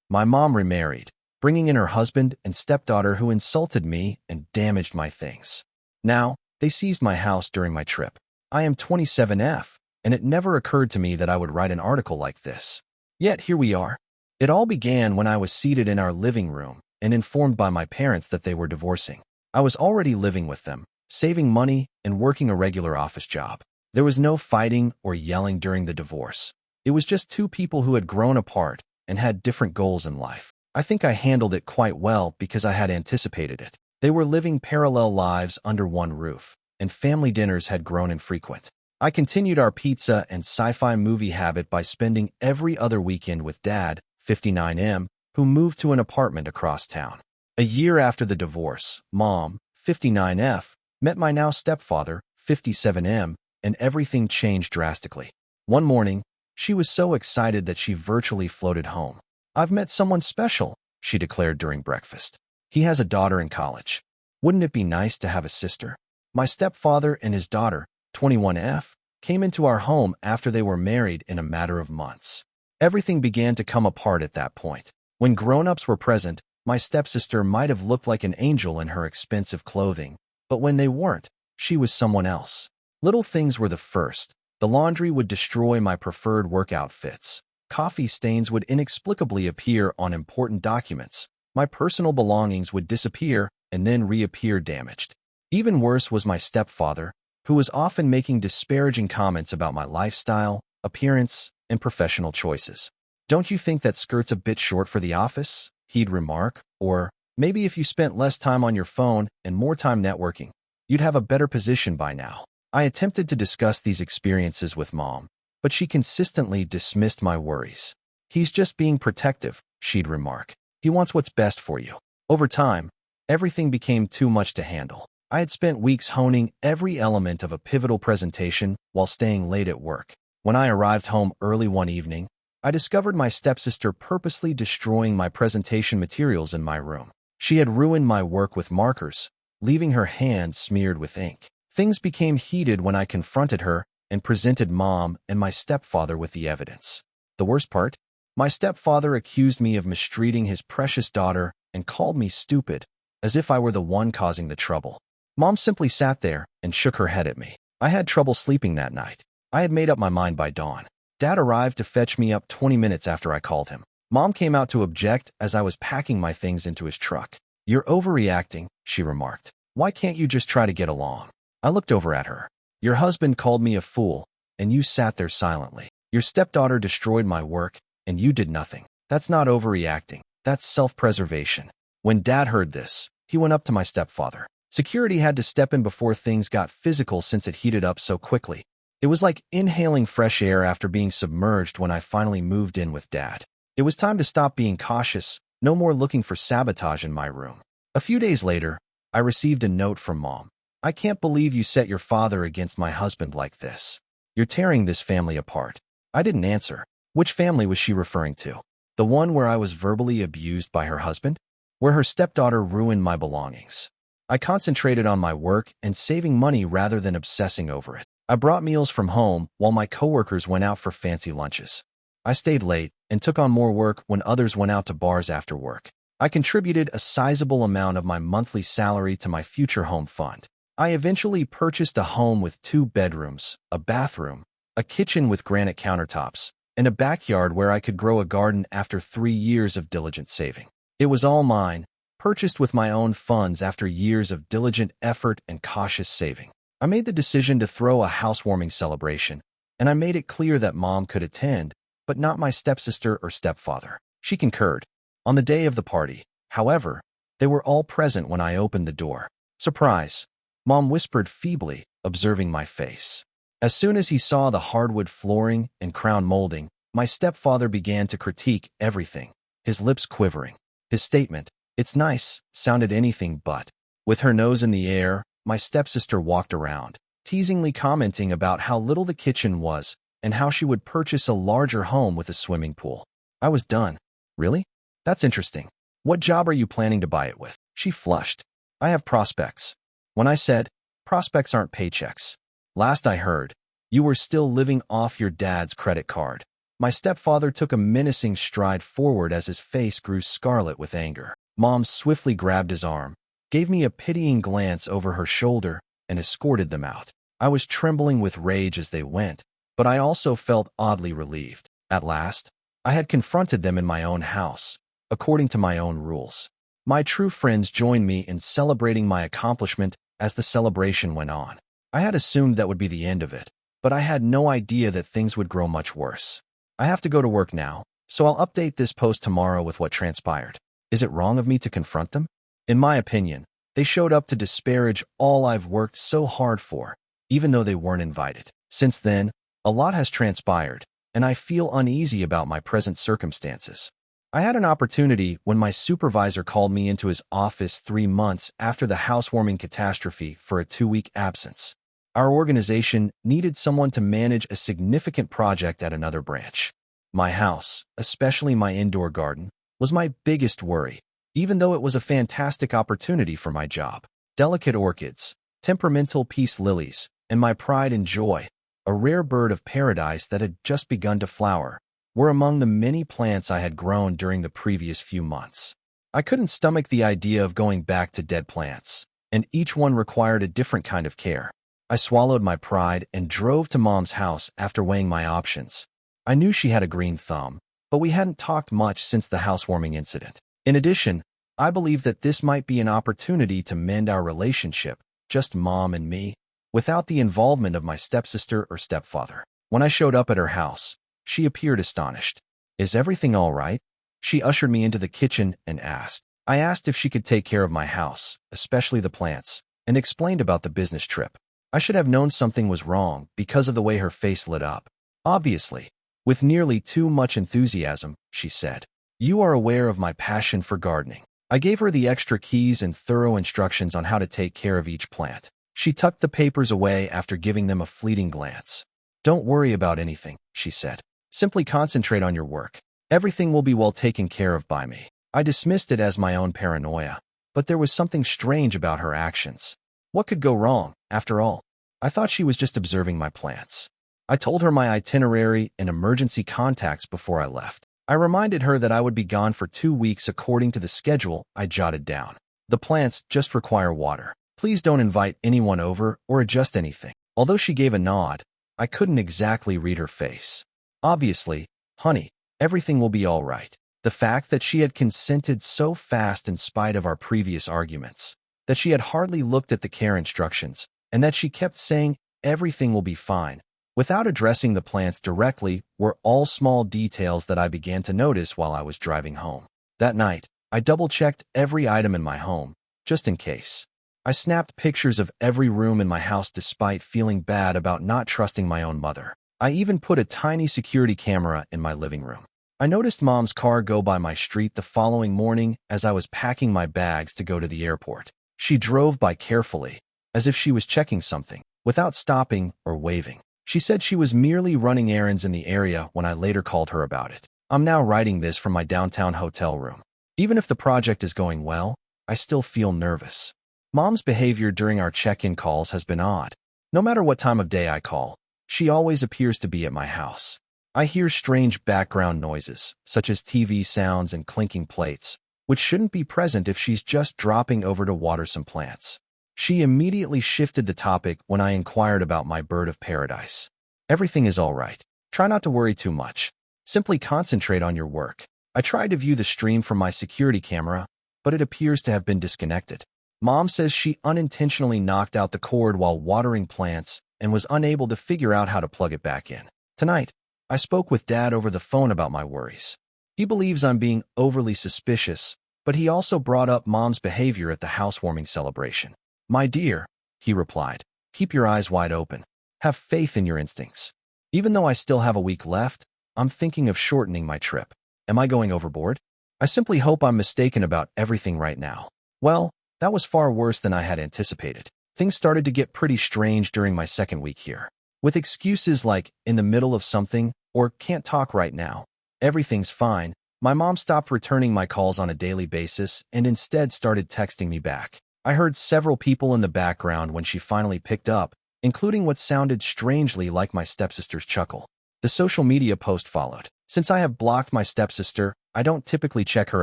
My mom remarried, bringing in her husband and stepdaughter who insulted me and damaged my things. Now, they seized my house during my trip. I am 27F, and it never occurred to me that I would write an article like this. Yet here we are. It all began when I was seated in our living room and informed by my parents that they were divorcing. I was already living with them, saving money and working a regular office job. There was no fighting or yelling during the divorce. It was just two people who had grown apart and had different goals in life. I think I handled it quite well because I had anticipated it. They were living parallel lives under one roof, and family dinners had grown infrequent. I continued our pizza and sci-fi movie habit by spending every other weekend with Dad, 59M, who moved to an apartment across town. A year after the divorce, Mom, 59F, met my now stepfather, 57M, and everything changed drastically. One morning, she was so excited that she virtually floated home. "I've met someone special," she declared during breakfast. "He has a daughter in college. Wouldn't it be nice to have a sister?" My stepfather and his daughter, 21F, came into our home after they were married in a matter of months. Everything began to come apart at that point. When grown-ups were present, my stepsister might have looked like an angel in her expensive clothing, but when they weren't, she was someone else. Little things were the first. The laundry would destroy my preferred work outfits. Coffee stains would inexplicably appear on important documents. My personal belongings would disappear and then reappear damaged. Even worse was my stepfather, who was often making disparaging comments about my lifestyle, appearance, and professional choices. "Don't you think that skirt's a bit short for the office?" he'd remark, or, "Maybe if you spent less time on your phone and more time networking, you'd have a better position by now." I attempted to discuss these experiences with Mom, but she consistently dismissed my worries. "He's just being protective," she'd remark. "He wants what's best for you." Over time, everything became too much to handle. I had spent weeks honing every element of a pivotal presentation while staying late at work. When I arrived home early one evening, I discovered my stepsister purposely destroying my presentation materials in my room. She had ruined my work with markers, leaving her hands smeared with ink. Things became heated when I confronted her and presented Mom and my stepfather with the evidence. The worst part? My stepfather accused me of mistreating his precious daughter and called me stupid, as if I were the one causing the trouble. Mom simply sat there and shook her head at me. I had trouble sleeping that night. I had made up my mind by dawn. Dad arrived to fetch me up 20 minutes after I called him. Mom came out to object as I was packing my things into his truck. "You're overreacting," she remarked. "Why can't you just try to get along?" I looked over at her. "Your husband called me a fool, and you sat there silently. Your stepdaughter destroyed my work, and you did nothing. That's not overreacting. That's self-preservation." When Dad heard this, he went up to my stepfather. Security had to step in before things got physical since it heated up so quickly. It was like inhaling fresh air after being submerged when I finally moved in with Dad. It was time to stop being cautious, no more looking for sabotage in my room. A few days later, I received a note from Mom. "I can't believe you set your father against my husband like this. You're tearing this family apart." I didn't answer. Which family was she referring to? The one where I was verbally abused by her husband? Where her stepdaughter ruined my belongings? I concentrated on my work and saving money rather than obsessing over it. I brought meals from home while my coworkers went out for fancy lunches. I stayed late and took on more work when others went out to bars after work. I contributed a sizable amount of my monthly salary to my future home fund. I eventually purchased a home with 2 bedrooms, a bathroom, a kitchen with granite countertops, and a backyard where I could grow a garden after 3 years of diligent saving. It was all mine, purchased with my own funds after years of diligent effort and cautious saving. I made the decision to throw a housewarming celebration, and I made it clear that Mom could attend, but not my stepsister or stepfather. She concurred. On the day of the party, however, they were all present when I opened the door. "Surprise," Mom whispered feebly, observing my face. As soon as he saw the hardwood flooring and crown molding, my stepfather began to critique everything, his lips quivering. His statement, "It's nice," sounded anything but. With her nose in the air, my stepsister walked around, teasingly commenting about how little the kitchen was and how she would purchase a larger home with a swimming pool. I was done. "Really? That's interesting. What job are you planning to buy it with?" She flushed. "I have prospects." When I said, "Prospects aren't paychecks. Last I heard, you were still living off your dad's credit card." My stepfather took a menacing stride forward as his face grew scarlet with anger. Mom swiftly grabbed his arm, gave me a pitying glance over her shoulder, and escorted them out. I was trembling with rage as they went, but I also felt oddly relieved. At last, I had confronted them in my own house, according to my own rules. My true friends joined me in celebrating my accomplishment as the celebration went on. I had assumed that would be the end of it, but I had no idea that things would grow much worse. I have to go to work now, so I'll update this post tomorrow with what transpired. Is it wrong of me to confront them? In my opinion, they showed up to disparage all I've worked so hard for, even though they weren't invited. Since then, a lot has transpired, and I feel uneasy about my present circumstances. I had an opportunity when my supervisor called me into his office 3 months after the housewarming catastrophe for a 2-week absence. Our organization needed someone to manage a significant project at another branch. My house, especially my indoor garden, was my biggest worry, even though it was a fantastic opportunity for my job. Delicate orchids, temperamental peace lilies, and my pride and joy, a rare bird of paradise that had just begun to flower, were among the many plants I had grown during the previous few months. I couldn't stomach the idea of going back to dead plants, and each one required a different kind of care. I swallowed my pride and drove to Mom's house after weighing my options. I knew she had a green thumb, but we hadn't talked much since the housewarming incident. In addition, I believed that this might be an opportunity to mend our relationship, just Mom and me, without the involvement of my stepsister or stepfather. When I showed up at her house, she appeared astonished. "Is everything all right?" She ushered me into the kitchen and asked. I asked if she could take care of my house, especially the plants, and explained about the business trip. I should have known something was wrong because of the way her face lit up. "Obviously," with nearly too much enthusiasm, she said. "You are aware of my passion for gardening." I gave her the extra keys and thorough instructions on how to take care of each plant. She tucked the papers away after giving them a fleeting glance. "Don't worry about anything," she said. "Simply concentrate on your work. Everything will be well taken care of by me." I dismissed it as my own paranoia, but there was something strange about her actions. What could go wrong, after all? I thought she was just observing my plants. I told her my itinerary and emergency contacts before I left. I reminded her that I would be gone for 2 weeks according to the schedule I jotted down. "The plants just require water. Please don't invite anyone over or adjust anything." Although she gave a nod, I couldn't exactly read her face. Obviously, "Honey, everything will be all right." The fact that she had consented so fast in spite of our previous arguments, that she had hardly looked at the care instructions, and that she kept saying, "Everything will be fine," without addressing the plants directly, were all small details that I began to notice while I was driving home. That night, I double-checked every item in my home, just in case. I snapped pictures of every room in my house despite feeling bad about not trusting my own mother. I even put a tiny security camera in my living room. I noticed Mom's car go by my street the following morning as I was packing my bags to go to the airport. She drove by carefully, as if she was checking something, without stopping or waving. She said she was merely running errands in the area when I later called her about it. I'm now writing this from my downtown hotel room. Even if the project is going well, I still feel nervous. Mom's behavior during our check-in calls has been odd. No matter what time of day I call, she always appears to be at my house. I hear strange background noises, such as TV sounds and clinking plates, which shouldn't be present if she's just dropping over to water some plants. She immediately shifted the topic when I inquired about my bird of paradise. "Everything is all right. Try not to worry too much. Simply concentrate on your work." I tried to view the stream from my security camera, but it appears to have been disconnected. Mom says she unintentionally knocked out the cord while watering plants and was unable to figure out how to plug it back in. Tonight, I spoke with Dad over the phone about my worries. He believes I'm being overly suspicious, but he also brought up Mom's behavior at the housewarming celebration. "My dear," he replied, "keep your eyes wide open. Have faith in your instincts. Even though I still have a week left, I'm thinking of shortening my trip. Am I going overboard? I simply hope I'm mistaken about everything right now." Well, that was far worse than I had anticipated. Things started to get pretty strange during my second week here. With excuses like, "in the middle of something," or "can't talk right now," "everything's fine," my mom stopped returning my calls on a daily basis and instead started texting me back. I heard several people in the background when she finally picked up, including what sounded strangely like my stepsister's chuckle. The social media post followed. Since I have blocked my stepsister, I don't typically check her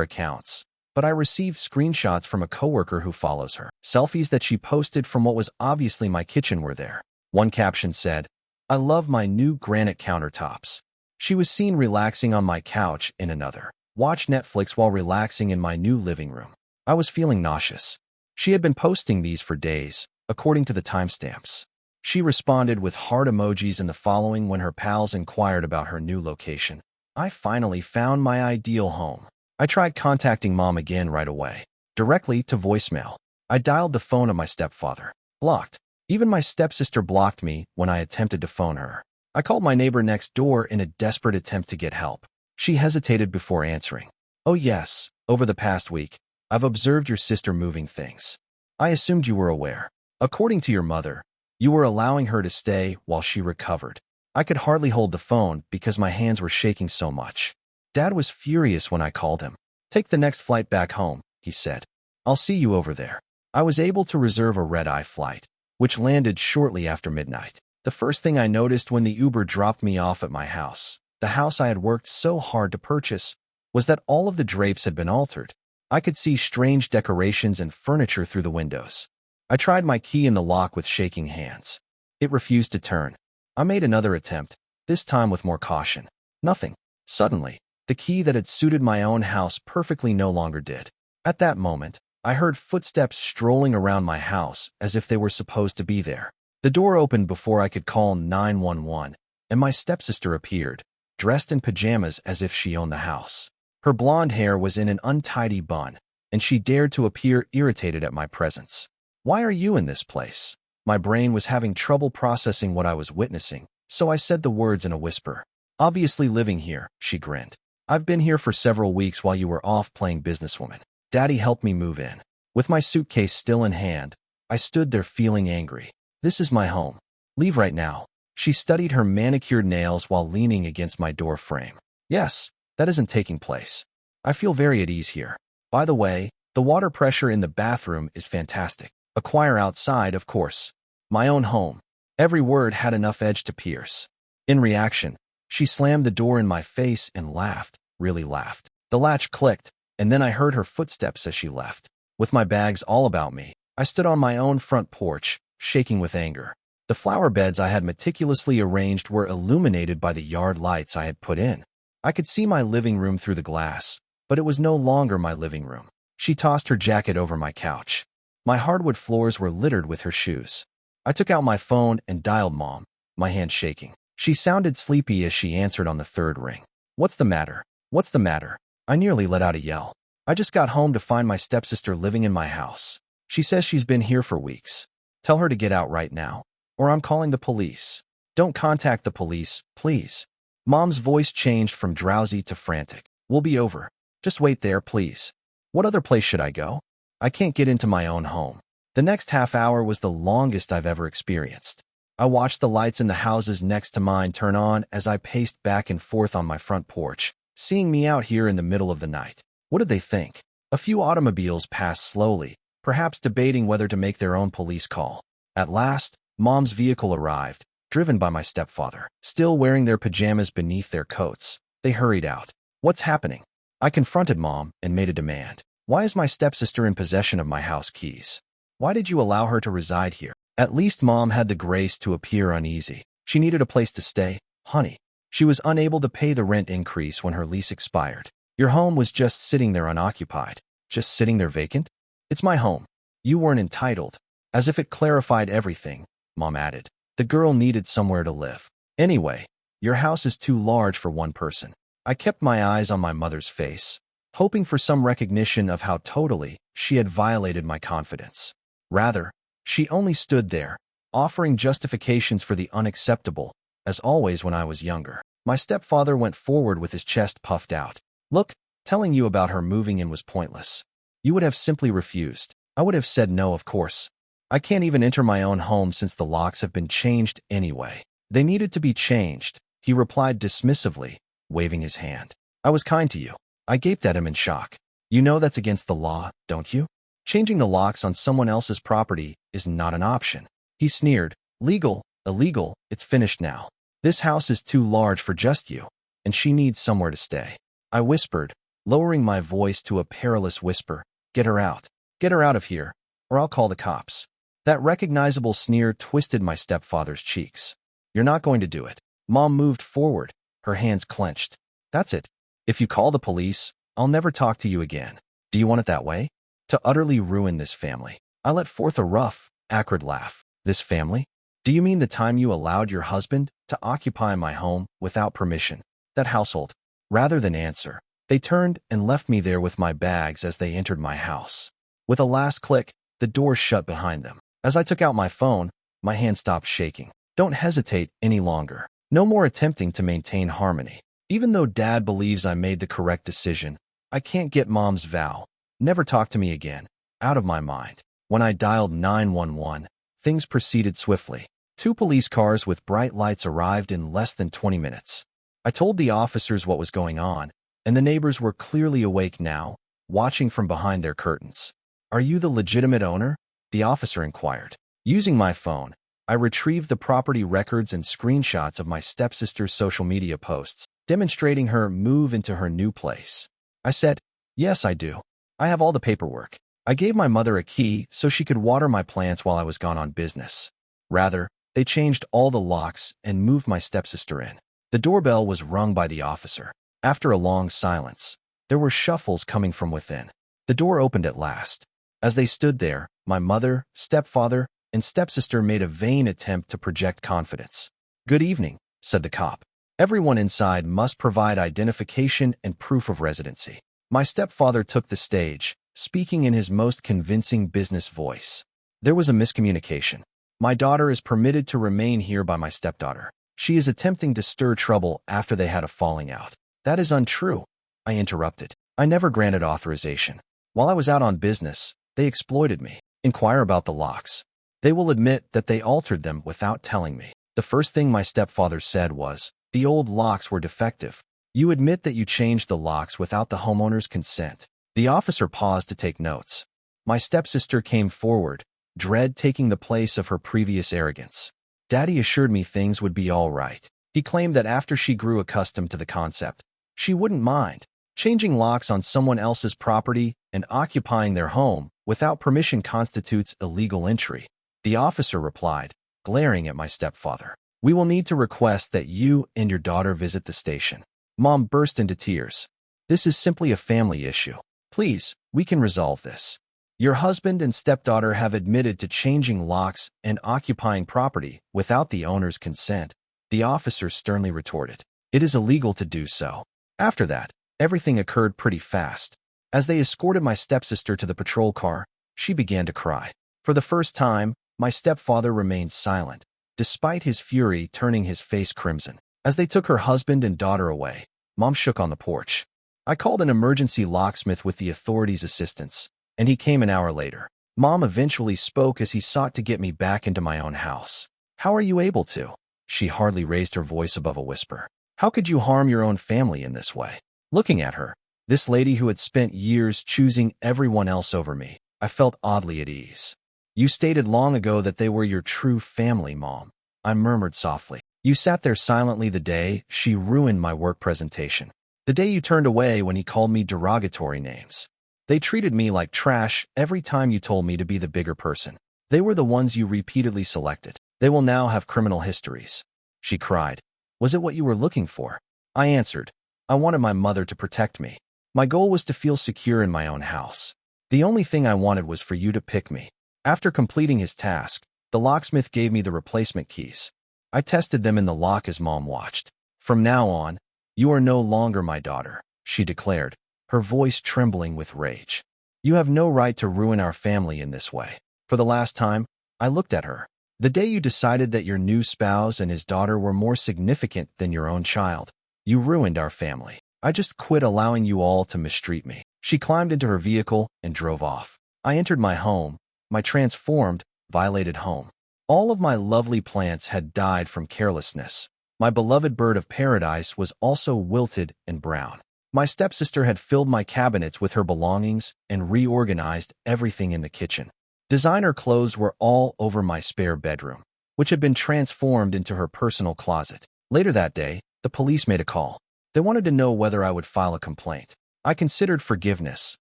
accounts, but I received screenshots from a coworker who follows her. Selfies that she posted from what was obviously my kitchen were there. One caption said, "I love my new granite countertops." She was seen relaxing on my couch in another. Watch Netflix while relaxing in my new living room. I was feeling nauseous. She had been posting these for days, according to the timestamps. She responded with heart emojis and the following when her pals inquired about her new location. I finally found my ideal home. I tried contacting Mom again right away, directly to voicemail. I dialed the phone of my stepfather. Blocked. Even my stepsister blocked me when I attempted to phone her. I called my neighbor next door in a desperate attempt to get help. She hesitated before answering. "Oh yes, over the past week, I've observed your sister moving things. I assumed you were aware. According to your mother, you were allowing her to stay while she recovered." I could hardly hold the phone because my hands were shaking so much. Dad was furious when I called him. "Take the next flight back home," he said. "I'll see you over there." I was able to reserve a red-eye flight, which landed shortly after midnight. The first thing I noticed when the Uber dropped me off at my house, the house I had worked so hard to purchase, was that all of the drapes had been altered. I could see strange decorations and furniture through the windows. I tried my key in the lock with shaking hands. It refused to turn. I made another attempt, this time with more caution. Nothing. Suddenly, the key that had suited my own house perfectly no longer did. At that moment, I heard footsteps strolling around my house as if they were supposed to be there. The door opened before I could call 911, and my stepsister appeared, dressed in pajamas as if she owned the house. Her blonde hair was in an untidy bun, and she dared to appear irritated at my presence. "Why are you in this place?" My brain was having trouble processing what I was witnessing, so I said the words in a whisper. "Obviously living here," she grinned. "I've been here for several weeks while you were off playing businesswoman. Daddy helped me move in." With my suitcase still in hand, I stood there feeling angry. "This is my home. Leave right now." She studied her manicured nails while leaning against my door frame. "Yes, that isn't taking place. I feel very at ease here. By the way, the water pressure in the bathroom is fantastic. Acquire outside, of course. My own home." Every word had enough edge to pierce. In reaction, she slammed the door in my face and laughed, really laughed. The latch clicked, and then I heard her footsteps as she left. With my bags all about me, I stood on my own front porch, shaking with anger. The flower beds I had meticulously arranged were illuminated by the yard lights I had put in. I could see my living room through the glass, but it was no longer my living room. She tossed her jacket over my couch. My hardwood floors were littered with her shoes. I took out my phone and dialed Mom, my hand shaking. She sounded sleepy as she answered on the third ring. "What's the matter? What's the matter?" I nearly let out a yell. "I just got home to find my stepsister living in my house. She says she's been here for weeks. Tell her to get out right now, or I'm calling the police." "Don't contact the police, please." Mom's voice changed from drowsy to frantic. "We'll be over. Just wait there, please." What other place should I go? I can't get into my own home. The next half hour was the longest I've ever experienced. I watched the lights in the houses next to mine turn on as I paced back and forth on my front porch, seeing me out here in the middle of the night. What did they think? A few automobiles passed slowly, perhaps debating whether to make their own police call. At last, Mom's vehicle arrived, driven by my stepfather. Still wearing their pajamas beneath their coats, they hurried out. "What's happening?" I confronted Mom and made a demand. "Why is my stepsister in possession of my house keys? Why did you allow her to reside here?" At least Mom had the grace to appear uneasy. She needed a place to stay, honey. She was unable to pay the rent increase when her lease expired. Your home was just sitting there unoccupied. Just sitting there vacant? It's my home. You weren't entitled. As if it clarified everything, Mom added. The girl needed somewhere to live. Anyway, your house is too large for one person. I kept my eyes on my mother's face, hoping for some recognition of how totally she had violated my confidence. Rather, she only stood there, offering justifications for the unacceptable, as always when I was younger. My stepfather went forward with his chest puffed out. "Look, telling you about her moving in was pointless. You would have simply refused. I would have said no, of course. I can't even enter my own home since the locks have been changed anyway." "They needed to be changed," he replied dismissively, waving his hand. "I was kind to you." I gaped at him in shock. "You know that's against the law, don't you? Changing the locks on someone else's property is not an option." He sneered. "Legal, illegal, it's finished now. This house is too large for just you. and she needs somewhere to stay. I whispered, lowering my voice to a perilous whisper. Get her out. Get her out of here, or I'll call the cops. That recognizable sneer twisted my stepfather's cheeks. You're not going to do it. Mom moved forward, her hands clenched. That's it. If you call the police, I'll never talk to you again. Do you want it that way? To utterly ruin this family. I let forth a rough, acrid laugh. This family? Do you mean the time you allowed your husband to occupy my home without permission? That household? Rather than answer, they turned and left me there with my bags as they entered my house. With a last click, the door shut behind them. As I took out my phone, my hand stopped shaking. Don't hesitate any longer. No more attempting to maintain harmony. Even though Dad believes I made the correct decision, I can't get Mom's vow. Never talk to me again. Out of my mind. When I dialed 911, things proceeded swiftly. 2 police cars with bright lights arrived in less than 20 minutes. I told the officers what was going on, and the neighbors were clearly awake now, watching from behind their curtains. Are you the legitimate owner? The officer inquired. Using my phone, I retrieved the property records and screenshots of my stepsister's social media posts, demonstrating her move into her new place. I said, yes, I do. I have all the paperwork. I gave my mother a key so she could water my plants while I was gone on business. Rather, they changed all the locks and moved my stepsister in. The doorbell was rung by the officer. After a long silence, there were shuffles coming from within. The door opened at last. As they stood there, my mother, stepfather, and stepsister made a vain attempt to project confidence. Good evening, said the cop. Everyone inside must provide identification and proof of residency. My stepfather took the stage, speaking in his most convincing business voice. There was a miscommunication. My daughter is permitted to remain here by my stepdaughter. She is attempting to stir trouble after they had a falling out. That is untrue, I interrupted. I never granted authorization. While I was out on business, they exploited me. Inquire about the locks. They will admit that they altered them without telling me. The first thing my stepfather said was, the old locks were defective. You admit that you changed the locks without the homeowner's consent. The officer paused to take notes. My stepsister came forward, dread taking the place of her previous arrogance. Daddy assured me things would be all right. He claimed that after she grew accustomed to the concept, she wouldn't mind. Changing locks on someone else's property and occupying their home without permission constitutes illegal entry. The officer replied, glaring at my stepfather. We will need to request that you and your daughter visit the station. Mom burst into tears. This is simply a family issue. Please, we can resolve this. Your husband and stepdaughter have admitted to changing locks and occupying property without the owner's consent, the officer sternly retorted. It is illegal to do so. After that, everything occurred pretty fast. As they escorted my stepsister to the patrol car, she began to cry. For the first time, my stepfather remained silent, despite his fury turning his face crimson. As they took her husband and daughter away, Mom shook on the porch. I called an emergency locksmith with the authorities' assistance, and he came an hour later. Mom eventually spoke as he sought to get me back into my own house. How are you able to? She hardly raised her voice above a whisper. How could you harm your own family in this way? Looking at her, this lady who had spent years choosing everyone else over me, I felt oddly at ease. You stated long ago that they were your true family, Mom. I murmured softly. You sat there silently the day she ruined my work presentation. The day you turned away when he called me derogatory names. They treated me like trash every time you told me to be the bigger person. They were the ones you repeatedly selected. They will now have criminal histories. She cried. Was it what you were looking for? I answered. I wanted my mother to protect me. My goal was to feel secure in my own house. The only thing I wanted was for you to pick me. After completing his task, the locksmith gave me the replacement keys. I tested them in the lock as Mom watched. From now on, you are no longer my daughter, she declared, her voice trembling with rage. You have no right to ruin our family in this way. For the last time, I looked at her. The day you decided that your new spouse and his daughter were more significant than your own child, you ruined our family. I just quit allowing you all to mistreat me. She climbed into her vehicle and drove off. I entered my home, my transformed, violated home. All of my lovely plants had died from carelessness. My beloved bird of paradise was also wilted and brown. My stepsister had filled my cabinets with her belongings and reorganized everything in the kitchen. Designer clothes were all over my spare bedroom, which had been transformed into her personal closet. Later that day, the police made a call. They wanted to know whether I would file a complaint. I considered forgiveness,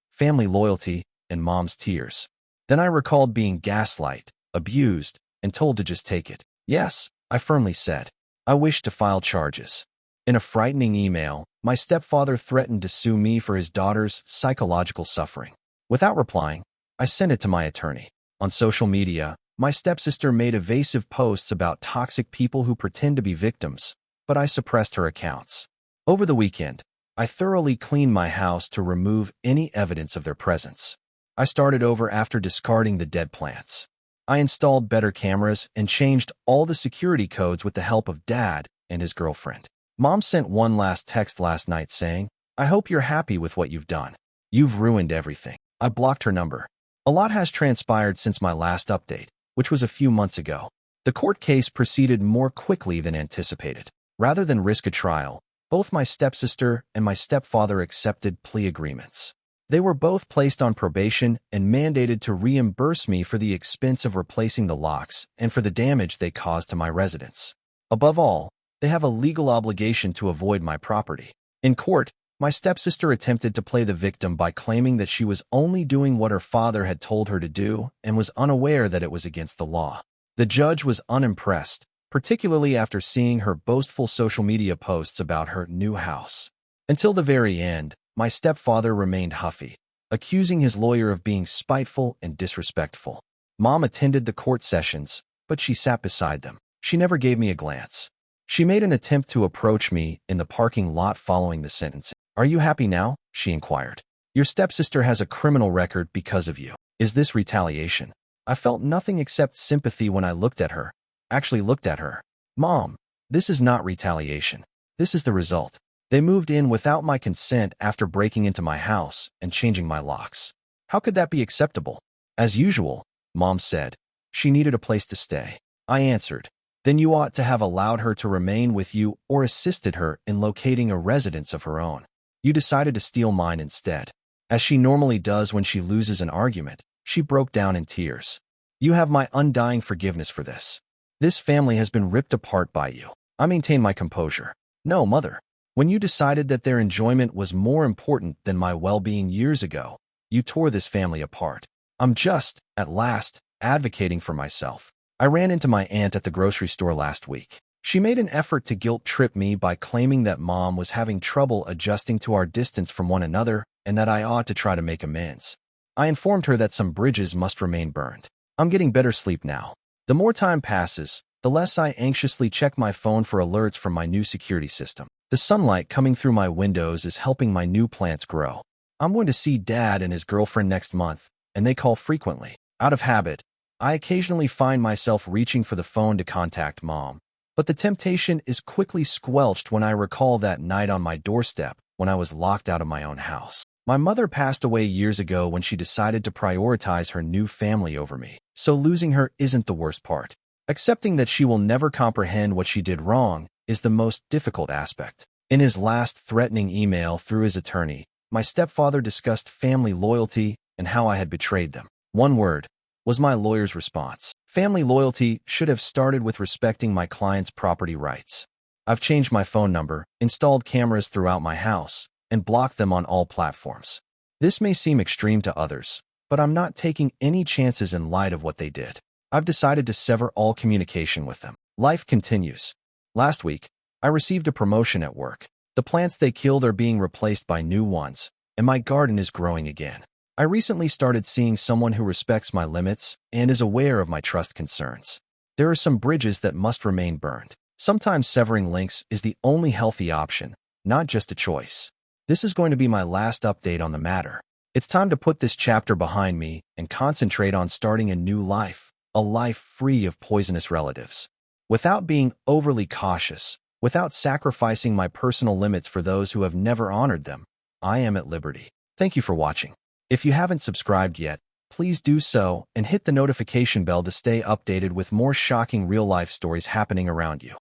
family loyalty, and mom's tears. Then I recalled being gaslighted, abused, and told to just take it. Yes, I firmly said. I wished to file charges. In a frightening email, my stepfather threatened to sue me for his daughter's psychological suffering. Without replying, I sent it to my attorney. On social media, my stepsister made evasive posts about toxic people who pretend to be victims, but I suppressed her accounts. Over the weekend, I thoroughly cleaned my house to remove any evidence of their presence. I started over after discarding the dead plants. I installed better cameras and changed all the security codes with the help of Dad and his girlfriend. Mom sent one last text last night saying, "I hope you're happy with what you've done. You've ruined everything." I blocked her number. A lot has transpired since my last update, which was a few months ago. The court case proceeded more quickly than anticipated. Rather than risk a trial, both my stepsister and my stepfather accepted plea agreements. They were both placed on probation and mandated to reimburse me for the expense of replacing the locks and for the damage they caused to my residence. Above all, they have a legal obligation to avoid my property. In court, my stepsister attempted to play the victim by claiming that she was only doing what her father had told her to do and was unaware that it was against the law. The judge was unimpressed, particularly after seeing her boastful social media posts about her new house. Until the very end, my stepfather remained huffy, accusing his lawyer of being spiteful and disrespectful. Mom attended the court sessions, but she sat beside them. She never gave me a glance. She made an attempt to approach me in the parking lot following the sentencing. "Are you happy now?" she inquired. "Your stepsister has a criminal record because of you. Is this retaliation?" I felt nothing except sympathy when I looked at her. "Mom, this is not retaliation. This is the result. They moved in without my consent after breaking into my house and changing my locks. How could that be acceptable?" "As usual," Mom said. "She needed a place to stay." I answered, "Then you ought to have allowed her to remain with you or assisted her in locating a residence of her own. You decided to steal mine instead." As she normally does when she loses an argument, she broke down in tears. "You have my undying forgiveness for this. This family has been ripped apart by you." I maintained my composure. "No, Mother. When you decided that their enjoyment was more important than my well-being years ago, you tore this family apart. I'm just, at last, advocating for myself." I ran into my aunt at the grocery store last week. She made an effort to guilt-trip me by claiming that Mom was having trouble adjusting to our distance from one another and that I ought to try to make amends. I informed her that some bridges must remain burned. I'm getting better sleep now. The more time passes, the less I anxiously check my phone for alerts from my new security system. The sunlight coming through my windows is helping my new plants grow. I'm going to see Dad and his girlfriend next month, and they call frequently. Out of habit, I occasionally find myself reaching for the phone to contact Mom. But the temptation is quickly squelched when I recall that night on my doorstep when I was locked out of my own house. My mother passed away years ago when she decided to prioritize her new family over me, so losing her isn't the worst part. Accepting that she will never comprehend what she did wrong is the most difficult aspect. In his last threatening email through his attorney, my stepfather discussed family loyalty and how I had betrayed them. One word was my lawyer's response. Family loyalty should have started with respecting my client's property rights. I've changed my phone number, installed cameras throughout my house, and blocked them on all platforms. This may seem extreme to others, but I'm not taking any chances in light of what they did. I've decided to sever all communication with them. Life continues. Last week, I received a promotion at work. The plants they killed are being replaced by new ones, and my garden is growing again. I recently started seeing someone who respects my limits and is aware of my trust concerns. There are some bridges that must remain burned. Sometimes severing links is the only healthy option, not just a choice. This is going to be my last update on the matter. It's time to put this chapter behind me and concentrate on starting a new life, a life free of poisonous relatives. Without being overly cautious, without sacrificing my personal limits for those who have never honored them, I am at liberty. Thank you for watching. If you haven't subscribed yet, please do so and hit the notification bell to stay updated with more shocking real-life stories happening around you.